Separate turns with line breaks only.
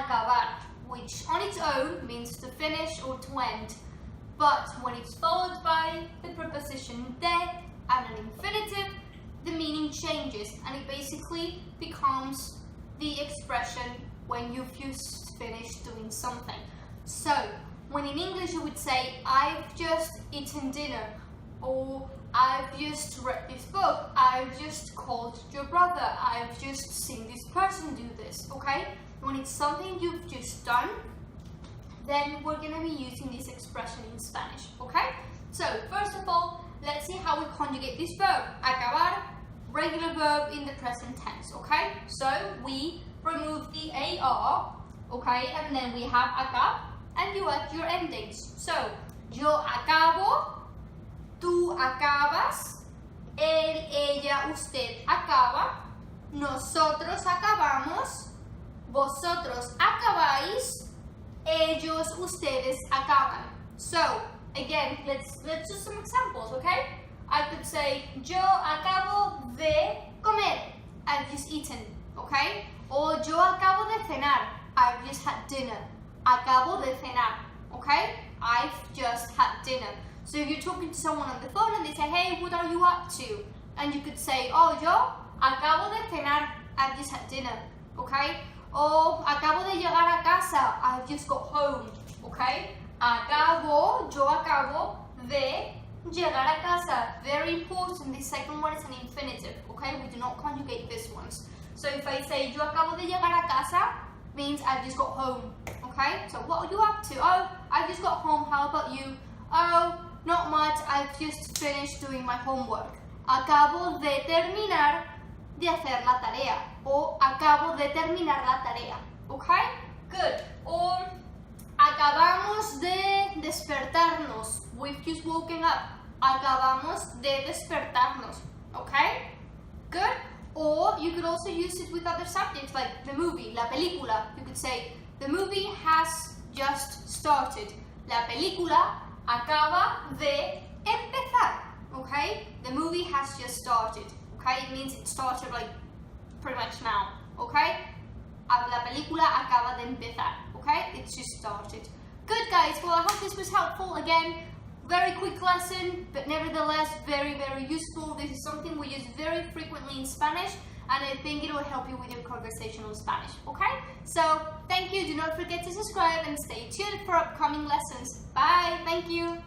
acabar, which on its own means to finish or to end. But when it's followed by the preposition de and an infinitive, the meaning changes and it basically becomes the expression when you've just finished doing something. So, when in English you would say, I've just eaten dinner, or I've just read this book, I've just called your brother, I've just seen this person do this, okay? When it's something you've just done, then we're going to be using this expression in Spanish, okay? So, first of all, let's see how we conjugate this verb. Acabar, regular verb in the present tense, okay? So, we remove the AR, okay? And then we have acab, and you add your endings. So, yo acabo, tú acabas, él, ella, usted acaba, nosotros acabamos, vosotros acabáis, ellos, ustedes acaban. So, again, let's do some examples, okay? I could say, yo acabo de comer, I've just eaten, okay? Or yo acabo de cenar, I've just had dinner. Acabo de cenar, okay? I've just had dinner. So if you're talking to someone on the phone and they say, hey, what are you up to? And you could say, oh, yo acabo de cenar, I've just had dinner, okay? Or acabo de llegar a casa, I've just got home, okay? Acabo, yo acabo de llegar a casa. Very important, the second one is an infinitive, okay? We do not conjugate this ones. So if I say, yo acabo de llegar a casa, means I've just got home, okay? So what are you up to? Oh, I've just got home, how about you? Oh, not much, I've just finished doing my homework. Acabo de terminar de hacer la tarea. O acabo de terminar la tarea, okay? Good. Or acabamos de despertarnos. We've just woken up. Acabamos de despertarnos, okay? Good. Or you could also use it with other subjects like the movie, la película. You could say, the movie has just started. La película acaba de empezar, okay? The movie has just started, okay? It means it started like pretty much now, okay? La película acaba de empezar, okay? It's just started. Good guys, well I hope this was helpful. Again, very quick lesson, but nevertheless very, very useful. This is something we use very frequently in Spanish, and I think it will help you with your conversational Spanish, okay? So, thank you, do not forget to subscribe and stay tuned for upcoming lessons. Bye, thank you.